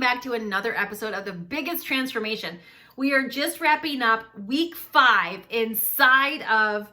back to another episode of the biggest transformation. We are just wrapping up week 5 inside of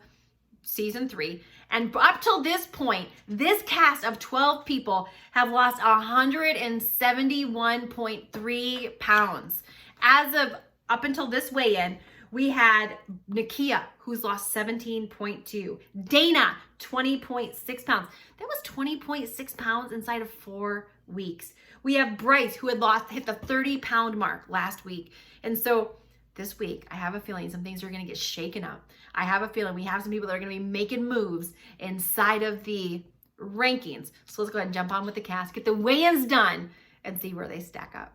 season 3. And up till this point, this cast of 12 people have lost 171.3 pounds. As of up until this weigh-in, we had Nakia, who's lost 17.2. Dana, 20.6 pounds. That was 20.6 pounds inside of 4 weeks. We have Bryce, who had hit the 30-pound mark last week. And so this week, I have a feeling some things are going to get shaken up. I have a feeling we have some people that are going to be making moves inside of the rankings. So let's go ahead and jump on with the cast, get the weigh-ins done, and see where they stack up.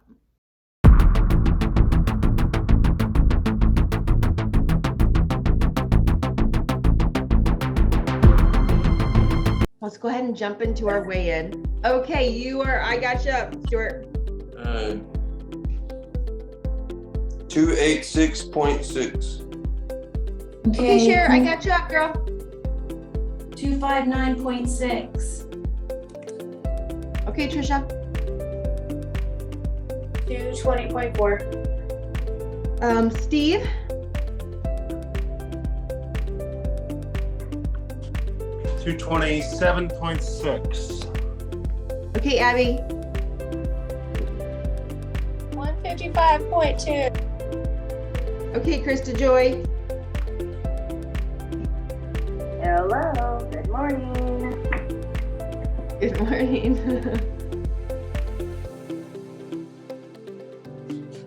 Let's go ahead and jump into our weigh-in. Okay, I got you up, Stuart. 286.6. Okay, Cher, I got you up, girl. 259.6. Okay, Trisha. 220.4. Steve. 227.6. Okay, Abby. 155.2. Okay, Krista Joy. Hello, good morning. Good morning.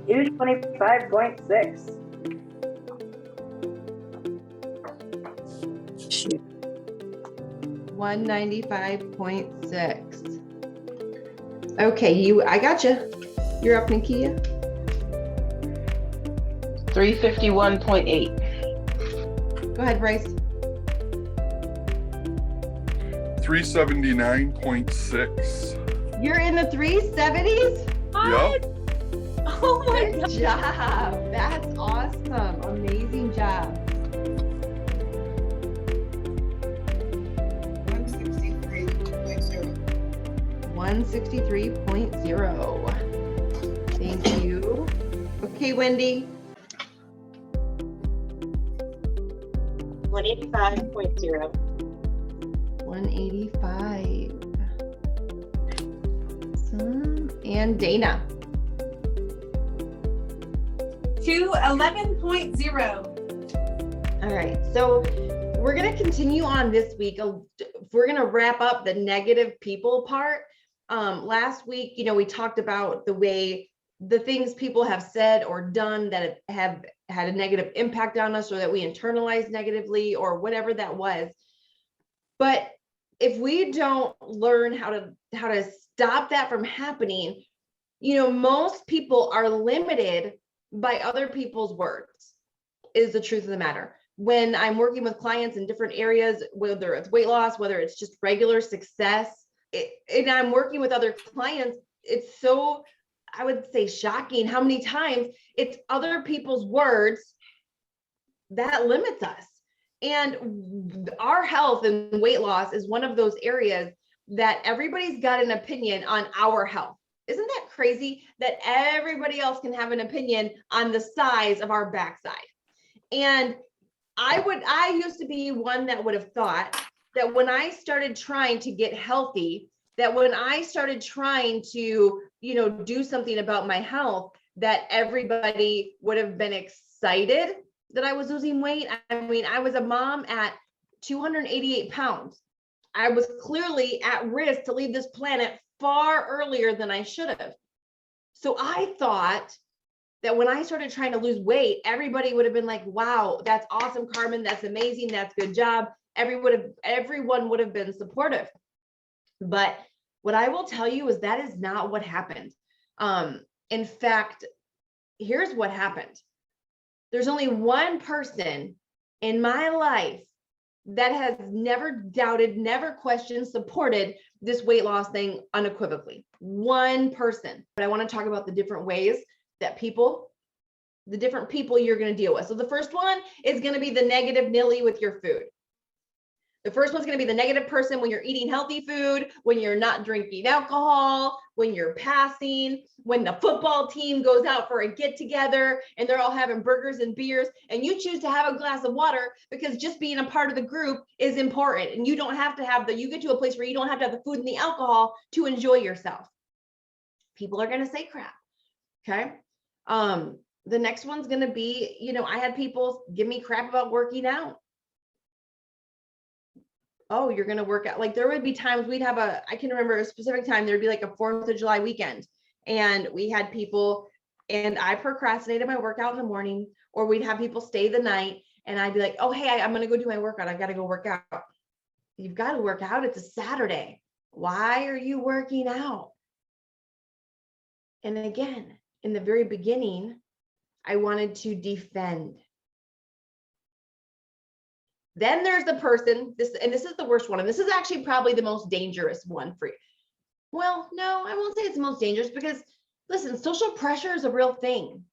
225.6. 195.6. Okay, I got you. You're up, Nakia. 351.8. Go ahead, Bryce. 379.6. You're in the 370s? Yep. Oh my Good job. That's awesome. Amazing job. 163.0. Thank you. Okay, Wendy. 185.0. 185. Awesome. And Dana. 211.0. All right, so we're going to continue on this week. We're going to wrap up the negative people part. Last week, we talked about the things people have said or done that have had a negative impact on us, or that we internalized negatively, or whatever that was. But if we don't learn how to stop that from happening, most people are limited by other people's words, is the truth of the matter. When I'm working with clients in different areas, whether it's weight loss, whether it's just regular success, and I'm working with other clients, it's so, I would say, shocking how many times it's other people's words that limits us. And our health and weight loss is one of those areas that everybody's got an opinion on our health. Isn't that crazy that everybody else can have an opinion on the size of our backside? And I used to be one that would have thought that when I started trying to get healthy, that when I started trying to, do something about my health, that everybody would have been excited that I was losing weight. I mean, I was a mom at 288 pounds. I was clearly at risk to leave this planet far earlier than I should have. So I thought that when I started trying to lose weight, everybody would have been like, wow, that's awesome, Carmen. That's amazing. That's good job. Everyone would have been supportive. But what I will tell you is that is not what happened. In fact, here's what happened. There's only one person in my life that has never doubted, never questioned, supported this weight loss thing unequivocally. One person. But I want to talk about the different ways that the different people you're going to deal with. So the first one is going to be the negative Nilly with your food. The first one's going to be the negative person when you're eating healthy food, when you're not drinking alcohol, when you're passing, when the football team goes out for a get together and they're all having burgers and beers and you choose to have a glass of water because just being a part of the group is important. And you don't have to have you get to a place where you don't have to have the food and the alcohol to enjoy yourself. People are going to say crap. Okay. The next one's going to be, I had people give me crap about working out. Oh, you're going to work out. Like there would be times we'd have I can remember a specific time, there'd be like a 4th of July weekend. And we had people, and I procrastinated my workout in the morning, or we'd have people stay the night. And I'd be like, oh, hey, I'm going to go do my workout. I've got to go work out. You've got to work out. It's a Saturday. Why are you working out? And again, in the very beginning, I wanted to defend. Then there's the person, this is the worst one. And this is actually probably the most dangerous one for you. Well, no, I won't say it's the most dangerous because listen, social pressure is a real thing.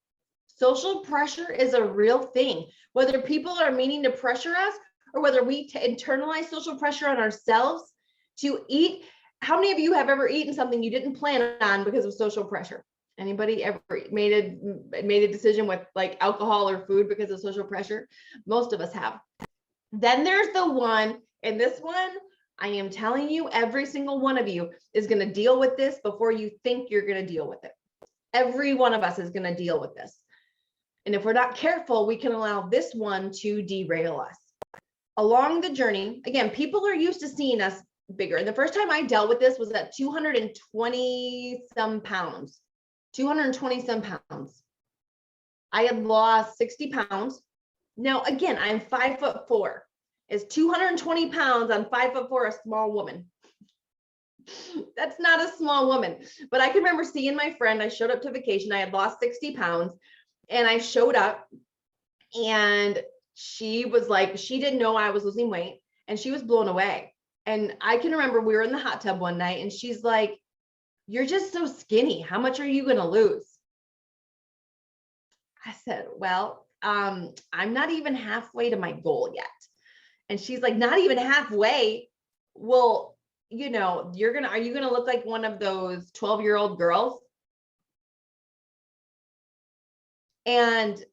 Social pressure is a real thing. Whether people are meaning to pressure us or whether we internalize social pressure on ourselves to eat. How many of you have ever eaten something you didn't plan on because of social pressure? Anybody ever made a decision with like alcohol or food because of social pressure? Most of us have. Then there's the one, and this one, I am telling you, every single one of you is going to deal with this before you think you're going to deal with it. Every one of us is going to deal with this. And if we're not careful, we can allow this one to derail us. Along the journey, again, people are used to seeing us bigger. And the first time I dealt with this was at 220 some pounds. 220 some pounds. I had lost 60 pounds. Now, again, I'm 5'4". Is 220 pounds on 5'4" a small woman? That's not a small woman. But I can remember seeing my friend. I showed up to vacation. I had lost 60 pounds and I showed up and she was like, she didn't know I was losing weight and she was blown away. And I can remember we were in the hot tub one night and she's like, you're just so skinny. How much are you going to lose? I said, well, I'm not even halfway to my goal yet. And she's like, not even halfway. Well, are you going to look like one of those 12-year-old girls? And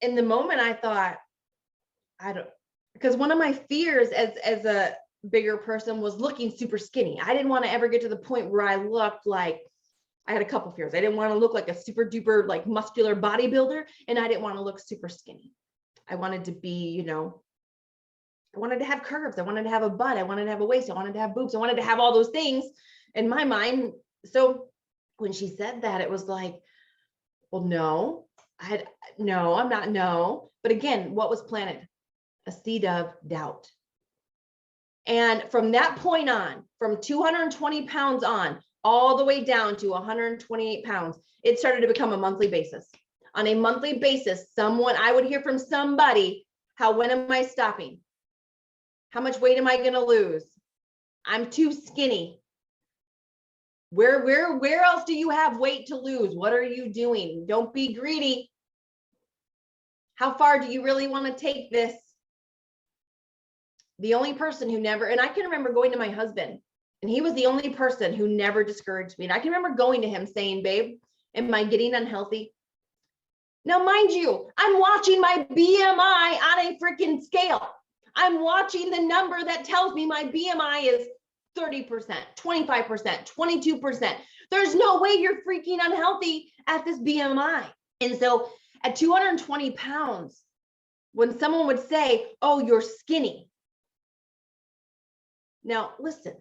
in the moment I thought, because one of my fears as a bigger person was looking super skinny. I didn't want to ever get to the point where I looked like, I had a couple fears. I didn't want to look like a super duper like muscular bodybuilder, and I didn't want to look super skinny. I wanted to be, I wanted to have curves. I wanted to have a butt. I wanted to have a waist. I wanted to have boobs. I wanted to have all those things in my mind. So when she said that, it was like, well, no, I'm not, no. But again, what was planted? A seed of doubt. And from that point on, from 220 pounds on, all the way down to 128 pounds, it started to become a monthly basis. On a monthly basis, I would hear from somebody, when am I stopping? How much weight am I going to lose? I'm too skinny. Where else do you have weight to lose? What are you doing? Don't be greedy. How far do you really want to take this? The only person who never, and I can remember going to my husband, and he was the only person who never discouraged me. And I can remember going to him saying, babe, am I getting unhealthy? Now, mind you, I'm watching my BMI on a freaking scale. I'm watching the number that tells me my BMI is 30%, 25%, 22%. There's no way you're freaking unhealthy at this BMI. And so at 220 pounds, when someone would say, oh, you're skinny. Now, listen,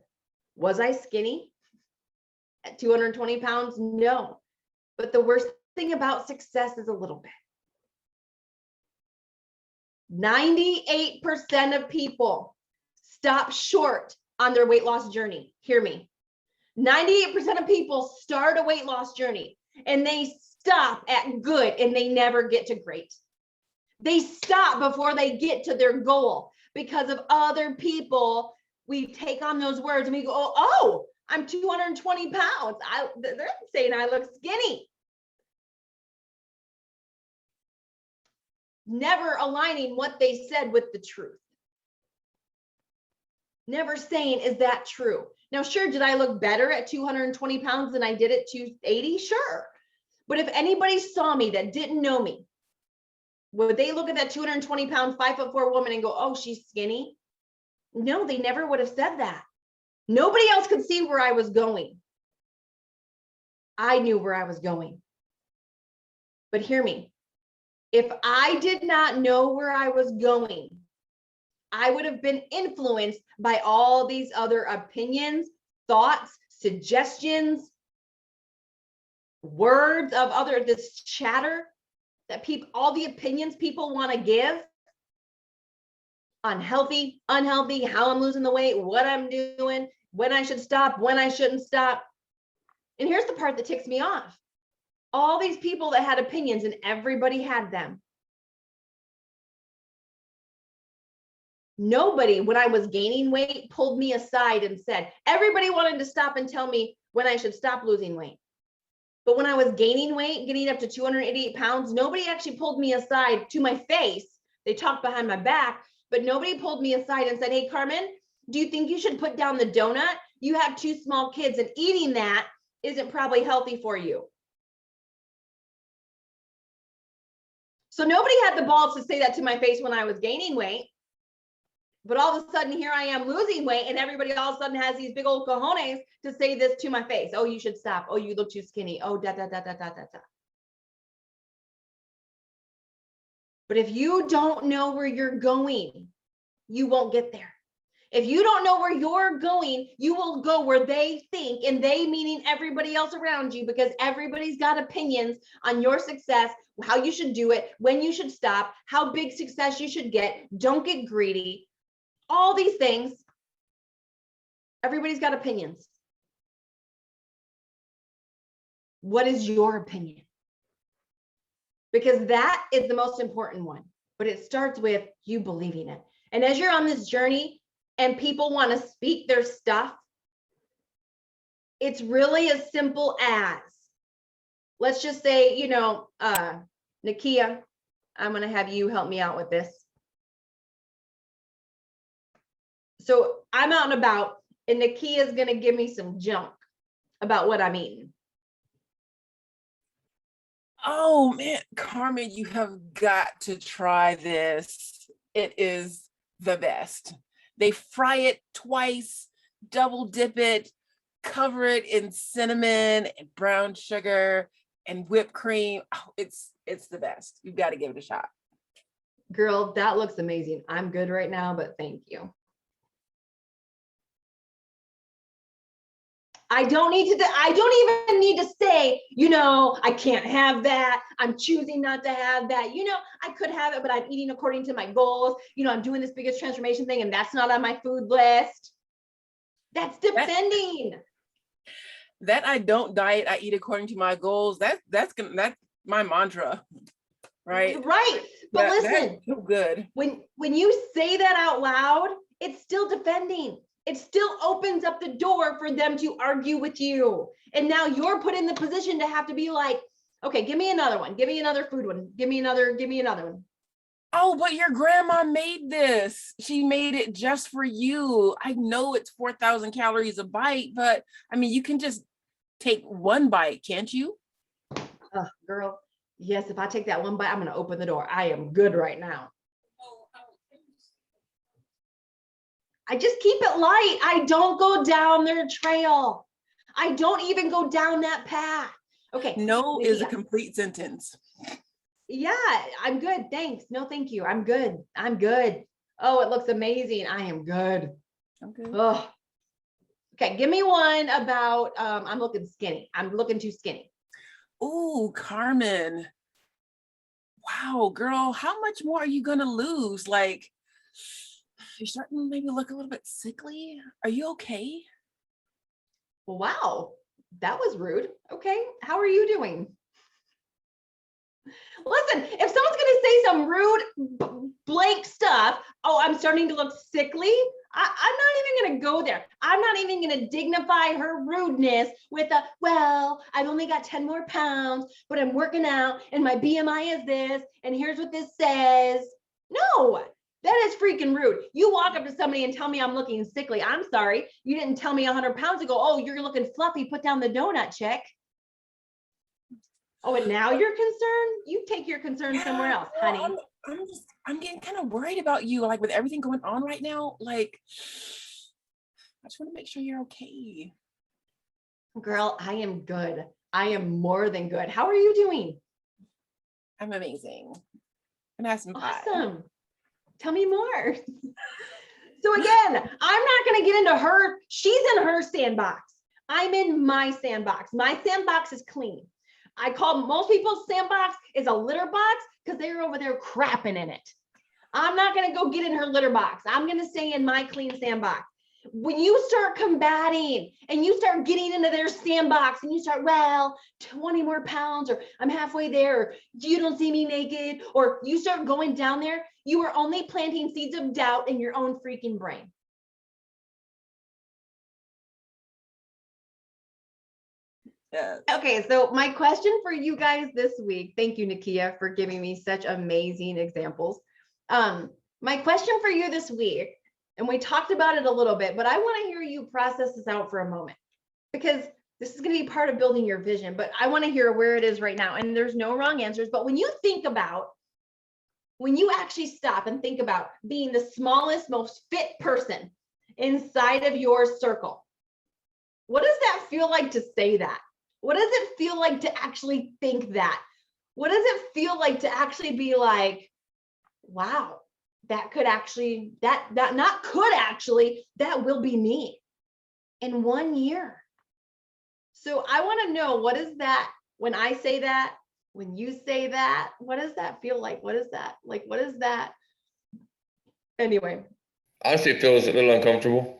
was I skinny at 220 pounds? No. But the worst thing about success is a little bit. 98% of people stop short on their weight loss journey. Hear me. 98% of people start a weight loss journey and they stop at good and they never get to great. They stop before they get to their goal because of other people. We take on those words and we go, oh, I'm 220 pounds. They're saying I look skinny. Never aligning what they said with the truth. Never saying, is that true? Now, sure, did I look better at 220 pounds than I did at 280? Sure. But if anybody saw me that didn't know me, would they look at that 220 pound, 5'4" woman and go, oh, she's skinny? No, they never would have said that. Nobody else could see where I was going. I knew where I was going. But hear me, if I did not know where I was going, I would have been influenced by all these other opinions, thoughts, suggestions, words of this chatter that all the opinions people want to give on healthy, unhealthy, how I'm losing the weight, what I'm doing, when I should stop, when I shouldn't stop. And here's the part that ticks me off. All these people that had opinions, and everybody had them. Nobody, when I was gaining weight, pulled me aside and said, everybody wanted to stop and tell me when I should stop losing weight. But when I was gaining weight, getting up to 288 pounds, nobody actually pulled me aside to my face. They talked behind my back, but nobody pulled me aside and said, hey, Carmen, do you think you should put down the donut? You have 2 small kids and eating that isn't probably healthy for you. So nobody had the balls to say that to my face when I was gaining weight. But all of a sudden, here I am losing weight, and everybody all of a sudden has these big old cojones to say this to my face. Oh, you should stop. Oh, you look too skinny. Oh, da, da, da, da, da, da, da. But if you don't know where you're going, you won't get there. If you don't know where you're going, you will go where they think, and they meaning everybody else around you, because everybody's got opinions on your success, how you should do it, when you should stop, how big success you should get. Don't get greedy. All these things, everybody's got opinions. What is your opinion? Because that is the most important one, but it starts with you believing it. And as you're on this journey and people want to speak their stuff, it's really as simple as, let's just say, you know, Nakia, I'm going to have you help me out with this. So I'm out and about, and Nakia is going to give me some junk about what I'm eating. Oh man, Carmen, you have got to try this. It is the best. They fry it twice, double dip it, cover it in cinnamon and brown sugar and whipped cream. Oh, it's the best. You've got to give it a shot. Girl, that looks amazing. I'm good right now, but thank you. I don't even need to say, you know, I can't have that. I'm choosing not to have that. You know, I could have it, but I'm eating according to my goals. You know, I'm doing this biggest transformation thing, and that's not on my food list. That's defending. That I don't diet, I eat according to my goals. That's my mantra, right? Right. But listen, that's so good. When you say that out loud, it's still defending. It still opens up the door for them to argue with you. And now you're put in the position to have to be like, okay, give me another one. Give me another food one. Give me another one. Oh, but your grandma made this. She made it just for you. I know it's 4,000 calories a bite, but I mean, you can just take one bite, can't you? Girl, yes, if I take that one bite, I'm going to open the door. I am good right now. I just keep it light. I don't go down their trail. I don't even go down that path. Okay. No is a complete sentence. Yeah, I'm good. Thanks. No, thank you. I'm good. I'm good. Oh, it looks amazing. I am good. Okay. Oh. Okay, give me one about, I'm looking skinny. I'm looking too skinny. Ooh, Carmen. Wow, girl, how much more are you going to lose? Like, you're starting to maybe look a little bit sickly. Are you okay? Wow, that was rude. Okay, how are you doing? Listen, if someone's going to say some rude, blank stuff, oh, I'm starting to look sickly, I'm not even going to go there. I'm not even going to dignify her rudeness with a, well, I've only got 10 more pounds, but I'm working out and my BMI is this, and here's what this says. No, That is freaking rude. You walk up to somebody and tell me I'm looking sickly. I'm sorry. You didn't tell me 100 pounds ago, oh, you're looking fluffy, put down the donut, chick. Oh, and now you're concerned? You take your concern somewhere else, girl, honey. I'm getting kind of worried about you, like with everything going on right now. Like, I just want to make sure you're okay. Girl, I am good. I am more than good. How are you doing? I'm amazing. I'm having some pie. Awesome. Tell me more. So again, I'm not going to get into her. She's in her sandbox. I'm in my sandbox. My sandbox is clean. I call most people's sandbox is a litter box because they're over there crapping in it. I'm not going to go get in her litter box. I'm going to stay in my clean sandbox. When you start combating and you start getting into their sandbox and you start, well, 20 more pounds, or I'm halfway there, or you don't see me naked, or you start going down there, you are only planting seeds of doubt in your own freaking brain. Yeah. Okay, so my question for you guys this week, thank you, Nakia, for giving me such amazing examples. My question for you this week, and we talked about it a little bit, but I want to hear you process this out for a moment, because this is going to be part of building your vision, but I want to hear where it is right now. And there's no wrong answers, but when you think about, when you actually stop and think about being the smallest, most fit person inside of your circle, what does that feel like to say that? What does it feel like to actually think that? What does it feel like to actually be like, wow, that could actually, that will be me in 1 year. So I want to know, what is that when I say that, when you say that, what does that feel like? What is that? Like, what is that? Anyway. Honestly, it feels a little uncomfortable.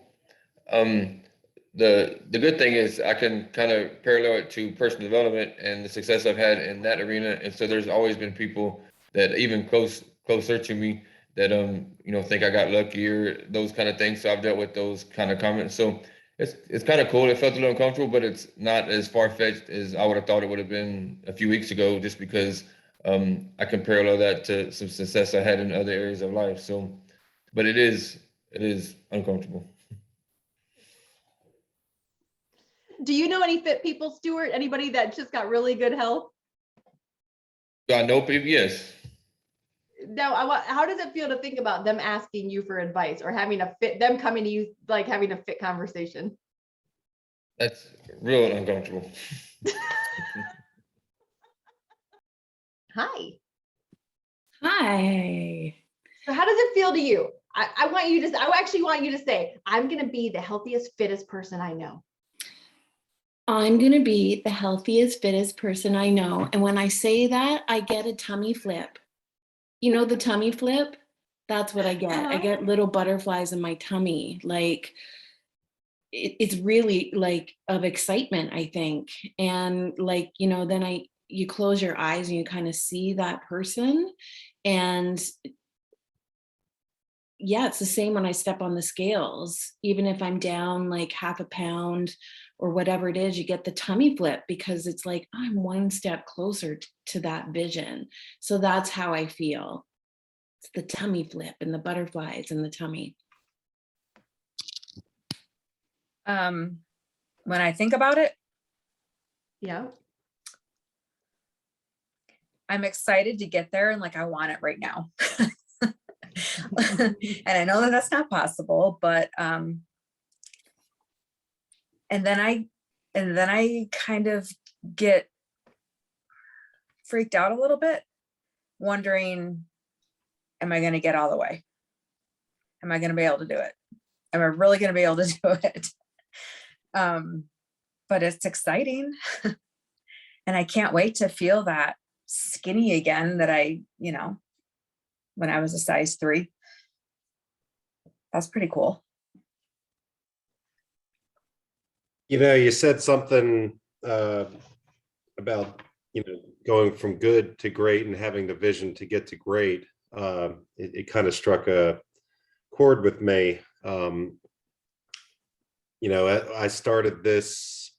The good thing is I can kind of parallel it to personal development and the success I've had in that arena. And so there's always been people that even closer to me that think I got lucky or those kind of things. So I've dealt with those kind of comments. So it's kind of cool. It felt a little uncomfortable, but it's not as far-fetched as I would have thought it would have been a few weeks ago, just because I can parallel that to some success I had in other areas of life. So, but it is uncomfortable. Do you know any fit people, Stuart? Anybody that just got really good health? Do I know people? Yes. No, how does it feel to think about them asking you for advice or having them coming to you, like having a fit conversation? That's real uncomfortable. Hi. Hi. So how does it feel to you? I actually want you to say, I'm going to be the healthiest, fittest person I know. I'm going to be the healthiest, fittest person I know. And when I say that, I get a tummy flip. You know, the tummy flip? That's what I get. I get little butterflies in my tummy. Like, it's really like of excitement, I think. And like, then you close your eyes and you kind of see that person. And yeah, it's the same when I step on the scales. Even if I'm down like half a pound or whatever it is, you get the tummy flip because it's like, I'm one step closer to that vision. So that's how I feel. It's the tummy flip and the butterflies in the tummy. When I think about it, Yeah. I'm excited to get there and like I want it right now. And I know that that's not possible, but and then I kind of get freaked out a little bit, wondering, am I going to get all the way? Am I going to be able to do it? Am I really going to be able to do it? But it's exciting. And I can't wait to feel that skinny again that I, when I was a size 3. That's pretty cool. You said something about, going from good to great and having the vision to get to great. It kind of struck a chord with me. I started this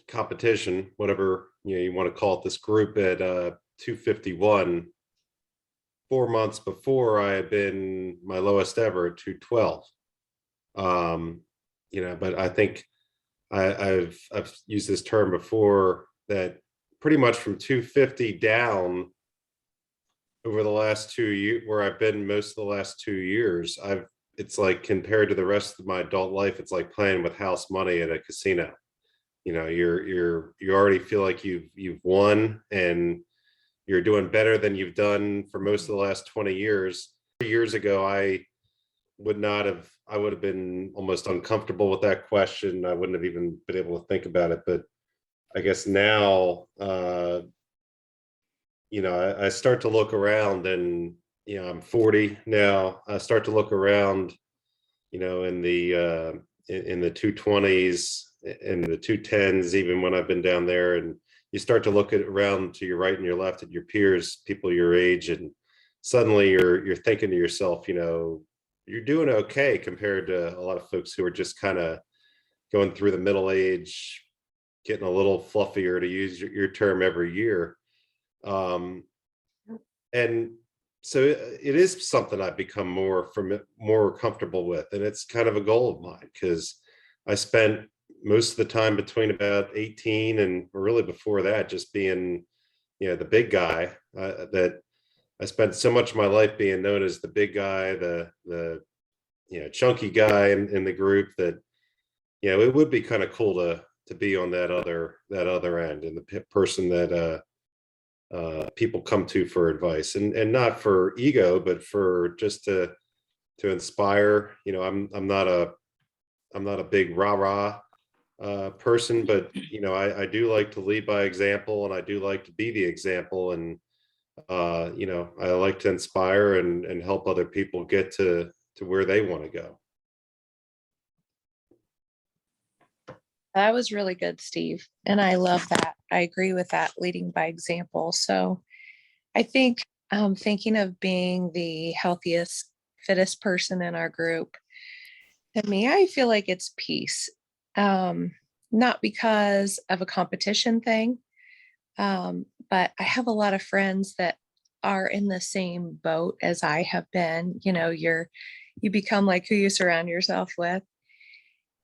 competition, whatever you want to call it, this group at 251 4 months before, I had been my lowest ever at 212. But I think I've used this term before, that pretty much from 250 down over the last 2 years, where I've been most of the last 2 years, it's like, compared to the rest of my adult life, it's like playing with house money at a casino. You already feel like you've won, and you're doing better than you've done for most of the last 20 years. Years ago, I would have been almost uncomfortable with that question. I wouldn't have even been able to think about it. But I guess now, I start to look around, and, I'm 40 now. I start to look around, in the 220s, in the 210s, even when I've been down there, and you start to look around to your right and your left at your peers, people your age, and suddenly you're thinking to yourself, you're doing okay compared to a lot of folks who are just kind of going through the middle age, getting a little fluffier, to use your term, every year. And so it is something I've become more comfortable with, and it's kind of a goal of mine, because I spent most of the time between about 18 and, or really before that, just being, the big guy. That I spent so much of my life being known as the big guy, the chunky guy in the group, that it would be kind of cool to be on that other end, and the person that people come to for advice, and not for ego, but for just to inspire. I'm not a big rah-rah person, but I do like to lead by example, and I do like to be the example, and I like to inspire and help other people get to where they want to go. That was really good, Steve. And I love that. I agree with that, leading by example. So I think thinking of being the healthiest, fittest person in our group, to me, I feel like it's peace. Not because of a competition thing, but I have a lot of friends that are in the same boat as I have been. You become like who you surround yourself with.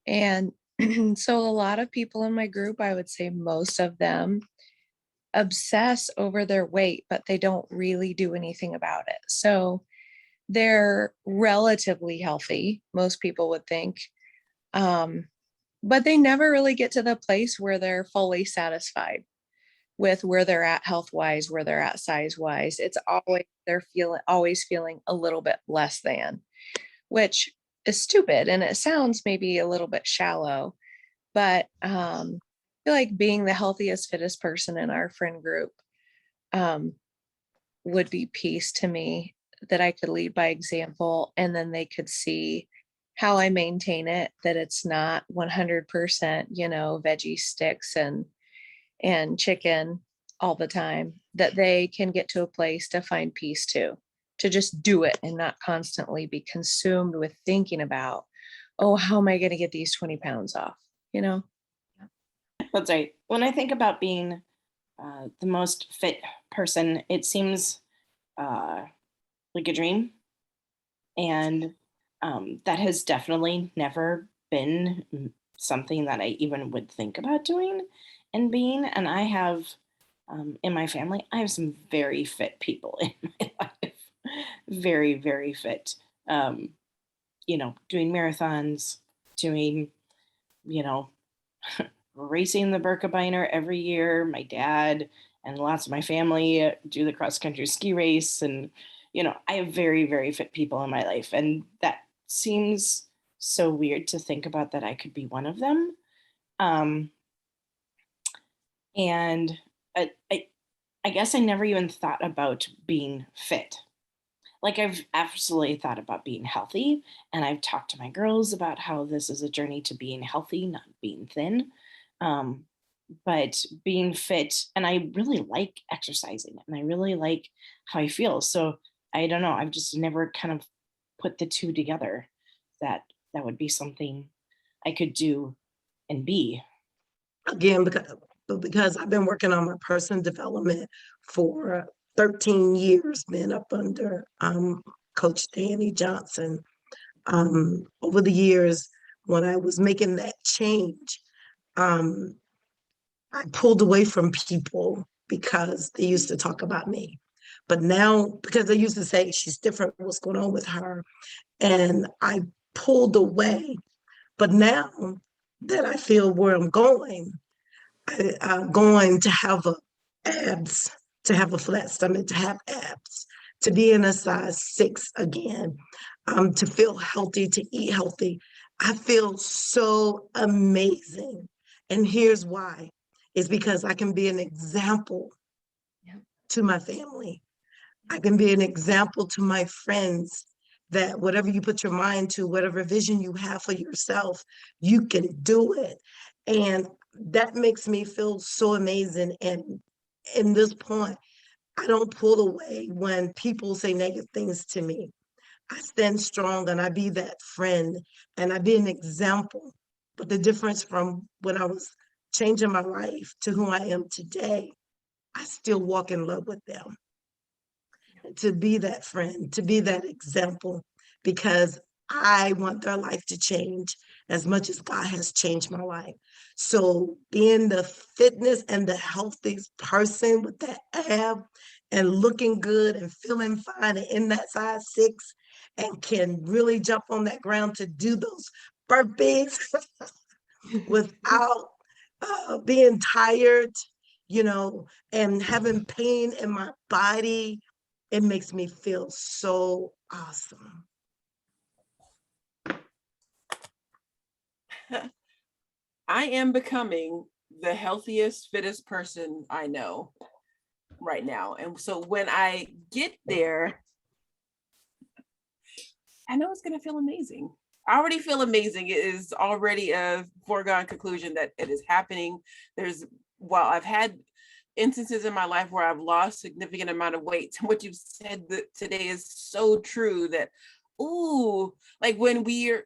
And so a lot of people in my group, I would say most of them, obsess over their weight, but they don't really do anything about it. So they're relatively healthy, most people would think. But they never really get to the place where they're fully satisfied with where they're at health-wise, where they're at size-wise. It's always, they're always feeling a little bit less than, which is stupid. And it sounds maybe a little bit shallow, but I feel like being the healthiest, fittest person in our friend group would be peace to me, that I could lead by example, and then they could see how I maintain it, that it's not 100%, veggie sticks and chicken all the time, that they can get to a place to find peace too, to just do it and not constantly be consumed with thinking about, oh, how am I going to get these 20 pounds off? That's right. When I think about being the most fit person, it seems like a dream. And that has definitely never been something that I even would think about doing and being. And I have, in my family, I have some very fit people in my life. Very, very fit. Doing marathons, doing, racing the Birkebeiner every year. My dad and lots of my family do the cross country ski race. And, I have very, very fit people in my life. And that seems so weird to think about, that I could be one of them. And I guess I never even thought about being fit. Like, I've absolutely thought about being healthy, and I've talked to my girls about how this is a journey to being healthy, not being thin. But being fit, and I really like exercising, and I really like how I feel. So I don't know, I've just never kind of put the two together, that would be something I could do and be. Again, because I've been working on my personal development for 13 years been up under Coach Danny Johnson. Over the years, when I was making that change, I pulled away from people because they used to talk about me. But now, because they used to say she's different, what's going on with her? And I pulled away. But now that I feel where I'm going, I'm going to have abs, to have a flat stomach, to have abs, to be in a size 6 again, to feel healthy, to eat healthy. I feel so amazing. And here's why. It's because I can be an example to my family. I can be an example to my friends that whatever you put your mind to, whatever vision you have for yourself, you can do it. And that makes me feel so amazing. And in this point, I don't pull away when people say negative things to me. I stand strong and I be that friend and I be an example. But the difference from when I was changing my life to who I am today, I still walk in love with them. To be that friend, to be that example, because I want their life to change as much as God has changed my life. So being the fitness and the healthiest person with that ab and looking good and feeling fine and in that size 6 and can really jump on that ground to do those burpees without being tired, and having pain in my body, it makes me feel so awesome. I am becoming the healthiest, fittest person I know right now. And so when I get there, I know it's going to feel amazing. I already feel amazing. It is already a foregone conclusion that it is happening. I've had instances in my life where I've lost significant amount of weight. What you said today is so true that, like when we're,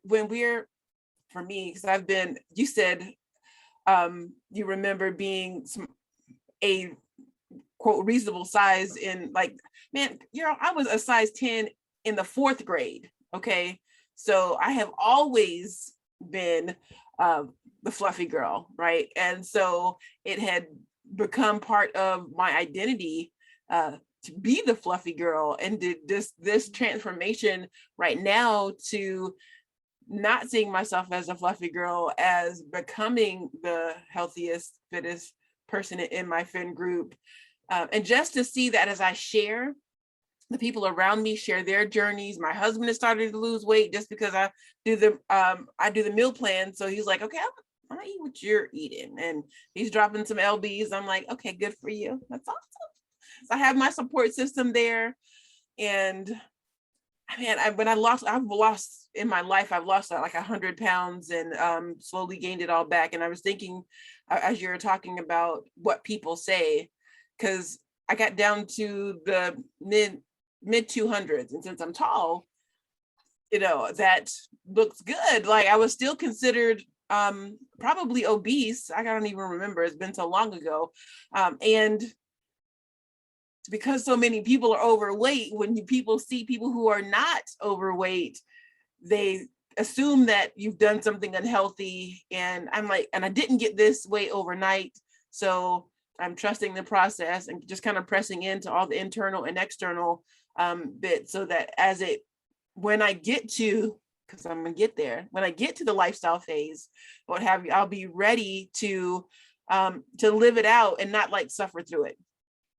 for me, because you said, you remember being a quote reasonable size in I was a size 10 in the 4th grade. Okay. So I have always been the fluffy girl, right? And so it had become part of my identity to be the fluffy girl, and this transformation right now to not seeing myself as a fluffy girl, as becoming the healthiest, fittest person in my friend group. And just to see that as I share, the people around me share their journeys. My husband has started to lose weight just because I do the meal plan. So he's like, okay, I'm gonna eat what you're eating. And he's dropping some LBs. I'm like, okay, good for you. That's awesome. So I have my support system there. And I've lost in my life, I've lost like 100 pounds and slowly gained it all back. And I was thinking, as you were talking about what people say, because I got down to the mid 200s, and since I'm tall, that looks good. Like I was still considered probably obese. I don't even remember, it's been so long ago. And because so many people are overweight, when people see people who are not overweight, they assume that you've done something unhealthy. And I'm like, and I didn't get this weight overnight. So I'm trusting the process and just kind of pressing into all the internal and external bits, so that when I get to, because I'm gonna get there, when I get to the lifestyle phase, what have you, I'll be ready to live it out and not like suffer through it.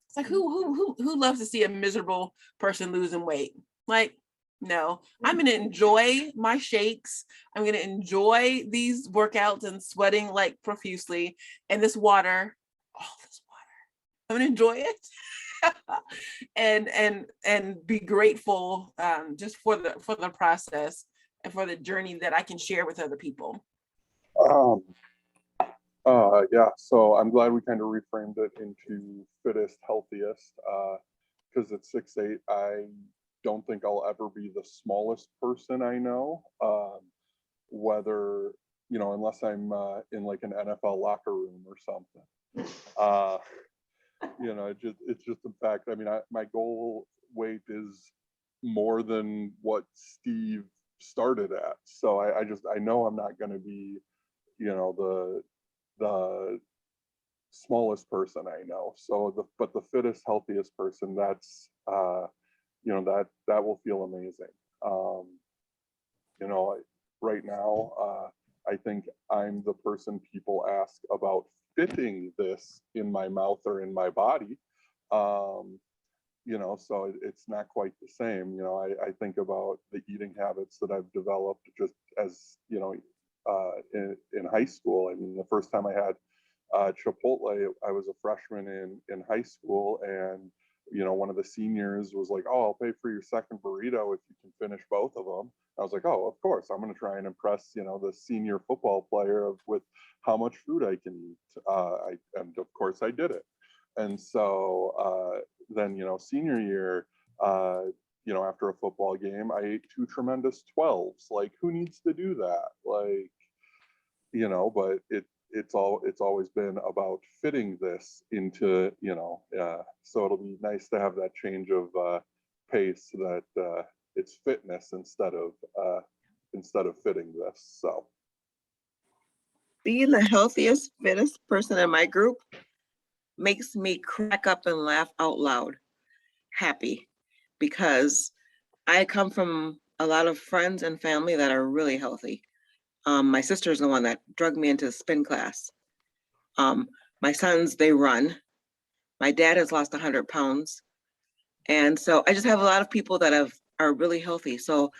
It's like who loves to see a miserable person losing weight? Like, no, I'm gonna enjoy my shakes. I'm gonna enjoy these workouts and sweating like profusely, and this water, all this water. I'm gonna enjoy it and be grateful just for the process and for the journey that I can share with other people. Yeah, so I'm glad we kind of reframed it into fittest, healthiest, because at 6'8", I don't think I'll ever be the smallest person I know, whether, unless I'm in like an NFL locker room or something. it's just a fact. I mean, my goal weight is more than what Steve started at. So I know I'm not going to be, the smallest person I know. So but the fittest, healthiest person, that's, that will feel amazing. You know, right now, I think I'm the person people ask about fitting this in my mouth or in my body. So it's not quite the same. I think about the eating habits that I've developed just as, in high school. I mean, the first time I had Chipotle, I was a freshman in high school, and one of the seniors was like, "Oh, I'll pay for your second burrito if you can finish both of them." I was like, "Oh, of course, I'm going to try and impress the senior football player with how much food I can eat." And of course, I did it. And so then senior year, after a football game, I ate two tremendous 12s. Like, who needs to do that? Like, but it's always been about fitting this into, so it'll be nice to have that change of pace, that it's fitness instead of fitting this. So being the healthiest, fittest person in my group makes me crack up and laugh out loud, happy, because I come from a lot of friends and family that are really healthy. My sister is the one that drug me into spin class. My sons, they run. My dad has lost 100 pounds. And so I just have a lot of people that are really healthy. So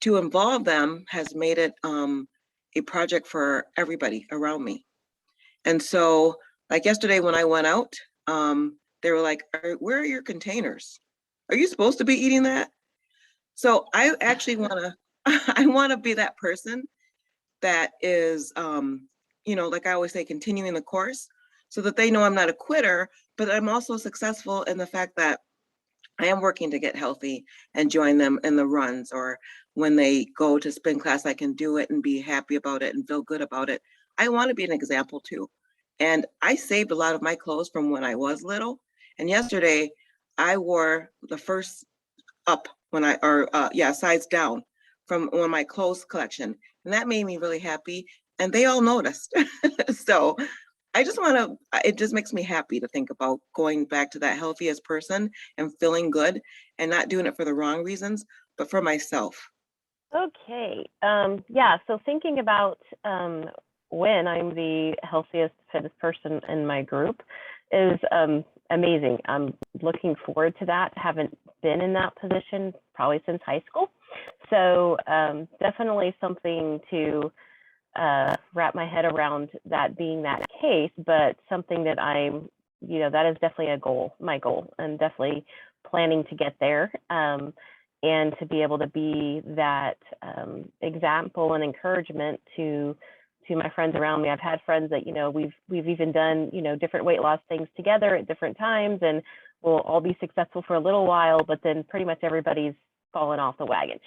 to involve them has made it a project for everybody around me. And so, like yesterday when I went out, they were like, "Where are your containers? Are you supposed to be eating that?" So I actually I want to be that person that is, like I always say, continuing the course, so that they know I'm not a quitter, but I'm also successful in the fact that I am working to get healthy and join them in the runs, or when they go to spin class, I can do it and be happy about it and feel good about it. I want to be an example too. And I saved a lot of my clothes from when I was little. And yesterday I wore the first up size down from one of my clothes collection. And that made me really happy. And they all noticed. So it just makes me happy to think about going back to that healthiest person and feeling good and not doing it for the wrong reasons, but for myself. Okay. So thinking about when I'm the healthiest, fittest person in my group is amazing. I'm looking forward to that. Haven't been in that position probably since high school. So definitely something to wrap my head around, that being that case, but something that that is definitely my goal, and definitely planning to get there. And to be able to be that example and encouragement to my friends around me. I've had friends that, we've even done, different weight loss things together at different times, and we'll all be successful for a little while, but then pretty much everybody's fallen off the wagon.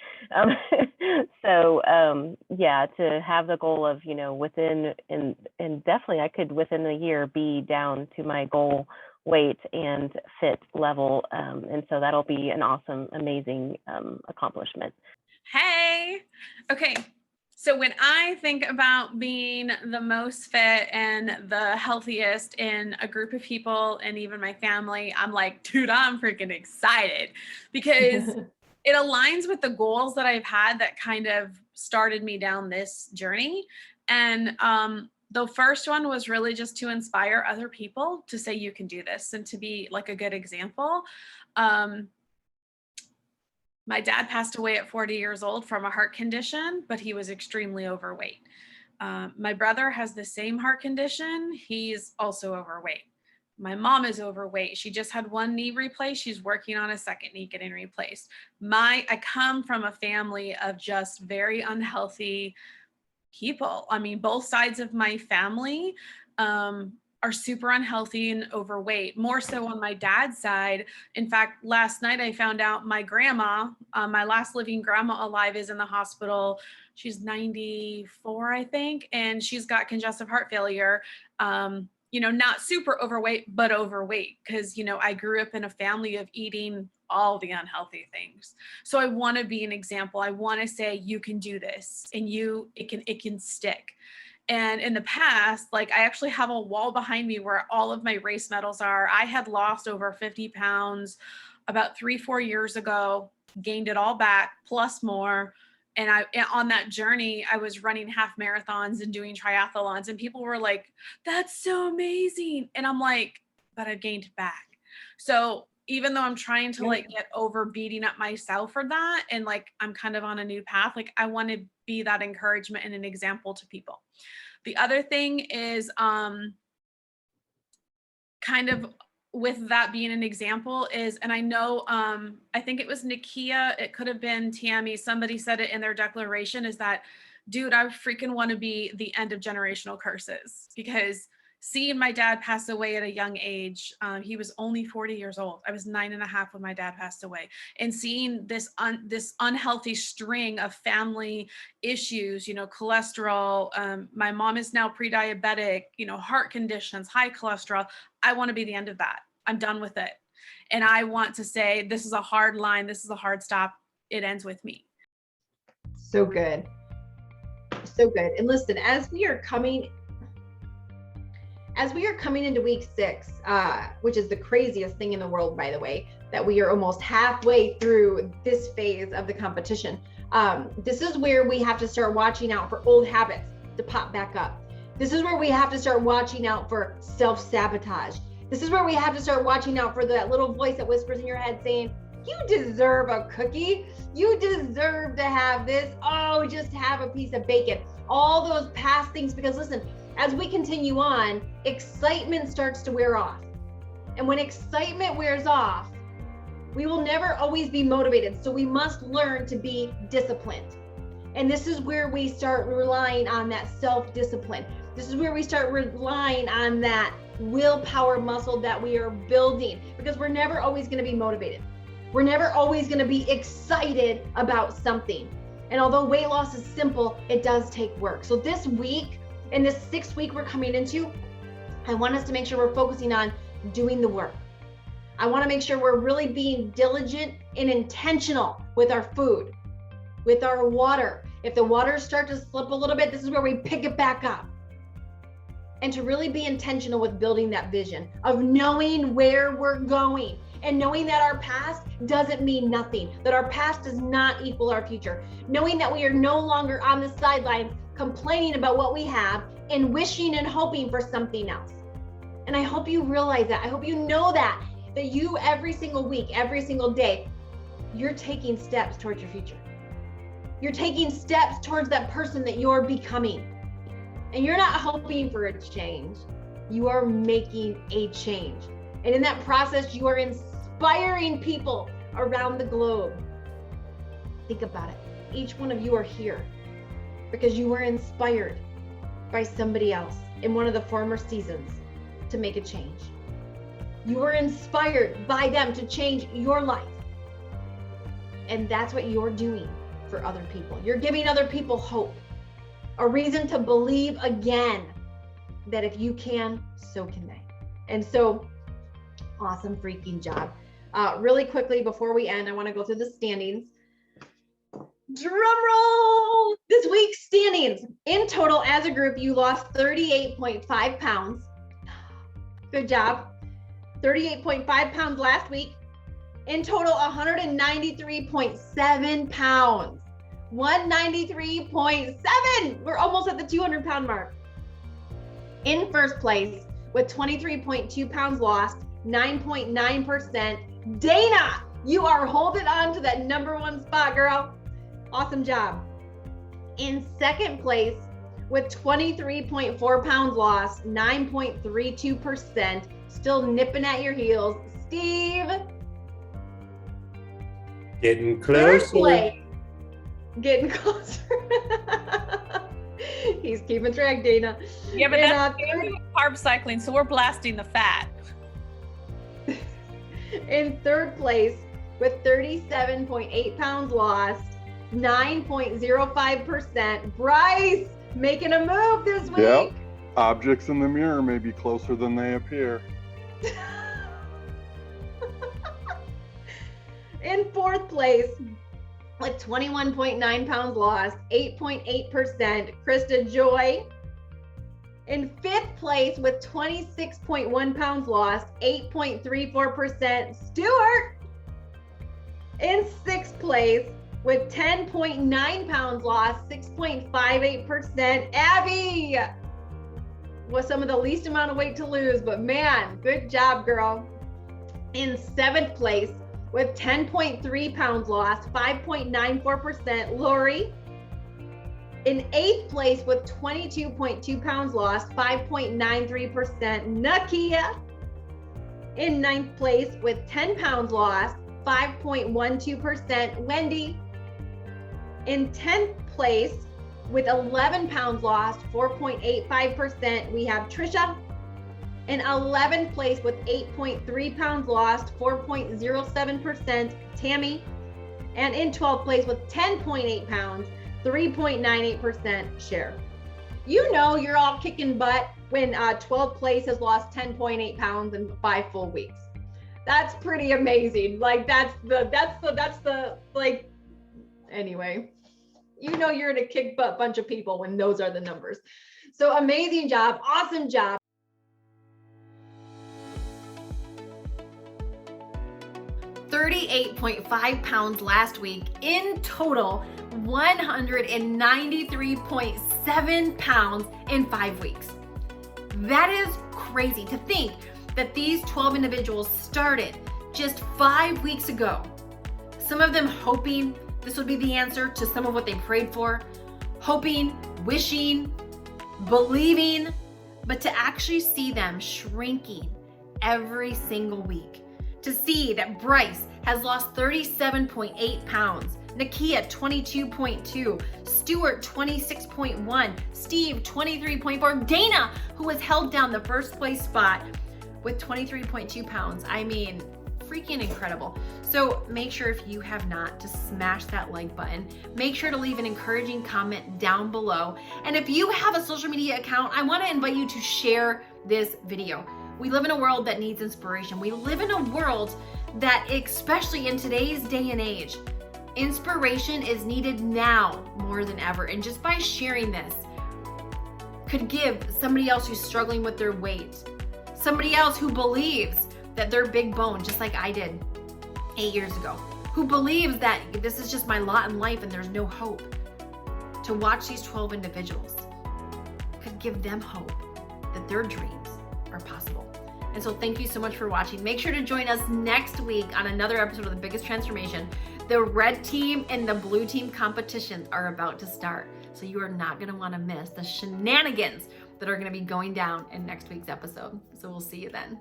To have the goal of, within, and definitely I could within a year be down to my goal weight and fit level. And so that'll be an awesome, amazing accomplishment. Hey, okay. So when I think about being the most fit and the healthiest in a group of people and even my family, I'm like, dude, I'm freaking excited, because it aligns with the goals that I've had that kind of started me down this journey. And the first one was really just to inspire other people to say you can do this and to be like a good example. My dad passed away at 40 years old from a heart condition, but he was extremely overweight. My brother has the same heart condition. He's also overweight. My mom is overweight. She just had one knee replaced. She's working on a second knee getting replaced. I come from a family of just very unhealthy people. I mean, both sides of my family are super unhealthy and overweight, more so on my dad's side. In fact, last night I found out my grandma, my last living grandma alive, is in the hospital. She's 94, I think, and she's got congestive heart failure. you know, not super overweight, but overweight. Cause, you know, I grew up in a family of eating all the unhealthy things. So I want to be an example. I want to say, you can do this and it can stick. And in the past, like I actually have a wall behind me where all of my race medals are. I had lost over 50 pounds about 3-4 years ago, gained it all back plus more. And on that journey, I was running half marathons and doing triathlons, and people were like, that's so amazing. And I'm like, but I've gained back. So even though I'm trying to like get over beating up myself for that, and like I'm kind of on a new path, like I want to be that encouragement and an example to people. The other thing is kind of with that being an example is, and I know, I think it was Nakia, it could have been Tammy, somebody said it in their declaration, is that, dude, I freaking want to be the end of generational curses, because seeing my dad pass away at a young age, he was only 40 years old. I was 9.5 when my dad passed away. And seeing this unhealthy string of family issues, you know, cholesterol, my mom is now pre-diabetic, you know, heart conditions, high cholesterol. I want to be the end of that. I'm done with it. And I want to say, this is a hard line. This is a hard stop. It ends with me. So good. So good. And listen, as we are coming into week 6, which is the craziest thing in the world, by the way, that we are almost halfway through this phase of the competition. This is where we have to start watching out for old habits to pop back up. This is where we have to start watching out for self-sabotage. This is where we have to start watching out for that little voice that whispers in your head saying, you deserve a cookie. You deserve to have this. Oh, just have a piece of bacon. All those past things, because listen, as we continue on, excitement starts to wear off. And when excitement wears off, we will never always be motivated. So we must learn to be disciplined. And this is where we start relying on that self-discipline. This is where we start relying on that willpower muscle that we are building, because we're never always going to be motivated. We're never always going to be excited about something. And although weight loss is simple, it does take work. So this week, in this 6th week we're coming into, I want us to make sure we're focusing on doing the work. I want to make sure we're really being diligent and intentional with our food, with our water. If the waters start to slip a little bit, this is where we pick it back up. And to really be intentional with building that vision of knowing where we're going, and knowing that our past doesn't mean nothing, that our past does not equal our future, knowing that we are no longer on the sidelines complaining about what we have and wishing and hoping for something else. And I hope you realize that. I hope you know that you every single week, every single day, you're taking steps towards your future. You're taking steps towards that person that you're becoming. And you're not hoping for a change. You are making a change. And in that process, you are inspiring people around the globe. Think about it. Each one of you are here because you were inspired by somebody else in one of the former seasons to make a change. You were inspired by them to change your life. And that's what you're doing for other people. You're giving other people hope, a reason to believe again that if you can, so can they. And so, awesome freaking job. Really quickly before we end, I want to go through the standings. Drum roll! This week's standings. In total, as a group, you lost 38.5 pounds. Good job. 38.5 pounds last week. In total, 193.7 pounds. 193.7. We're almost at the 200 pound mark. In first place with 23.2 pounds lost, 9.9%. Dana, you are holding on to that #1 spot, girl. Awesome job. In second place with 23.4 pounds lost, 9.32%. Still nipping at your heels. Steve. Getting Third closer. place. Getting closer. He's keeping track, Dana. Yeah, but And, that's carb cycling, so we're blasting the fat. in third place with 37.8 pounds lost, 9.05%. Bryce making a move this week. Yep. Objects in the mirror may be closer than they appear. In fourth place, with 21.9 pounds lost, 8.8%, Krista Joy. In fifth place, with 26.1 pounds lost, 8.34%, Stuart. In sixth place, with 10.9 pounds lost, 6.58%, Abby. Was some of the least amount of weight to lose, but man, good job, girl. In seventh place, with 10.3 pounds lost, 5.94%, Lori. In eighth place, with 22.2 pounds lost, 5.93%, Nakia. In ninth place, with 10 pounds lost, 5.12%, Wendy. In 10th place, with 11 pounds lost, 4.85%, we have Trisha. In 11th place with 8.3 pounds lost, 4.07%, Tammy. And in 12th place with 10.8 pounds, 3.98%, Cher. You know you're all kicking butt when 12th place has lost 10.8 pounds in 5 full weeks. That's pretty amazing. Like that's the like, anyway. You know you're in a kick butt bunch of people when those are the numbers. So amazing job, awesome job. $38.5 pounds last week. In total, 193.7 pounds in 5 weeks. That is crazy to think that these 12 individuals started just 5 weeks ago. Some of them hoping this would be the answer to some of what they prayed for, hoping, wishing, believing, but to actually see them shrinking every single week. To see that Bryce has lost 37.8 pounds, Nakia 22.2, Stuart 26.1, Steve 23.4, Dana, who has held down the first place spot with 23.2 pounds. I mean, freaking incredible. So make sure, if you have not, to smash that like button. Make sure to leave an encouraging comment down below. And if you have a social media account, I want to invite you to share this video. We live in a world that needs inspiration. We live in a world that, especially in today's day and age, inspiration is needed now more than ever. And just by sharing this could give somebody else who's struggling with their weight, somebody else who believes that they're big bone, just like I did 8 years ago, who believes that this is just my lot in life and there's no hope. To watch these 12 individuals could give them hope that their dreams are possible. And so thank you so much for watching. Make sure to join us next week on another episode of The Biggest Transformation. The red team and the blue team competitions are about to start. So you are not gonna wanna miss the shenanigans that are gonna be going down in next week's episode. So we'll see you then.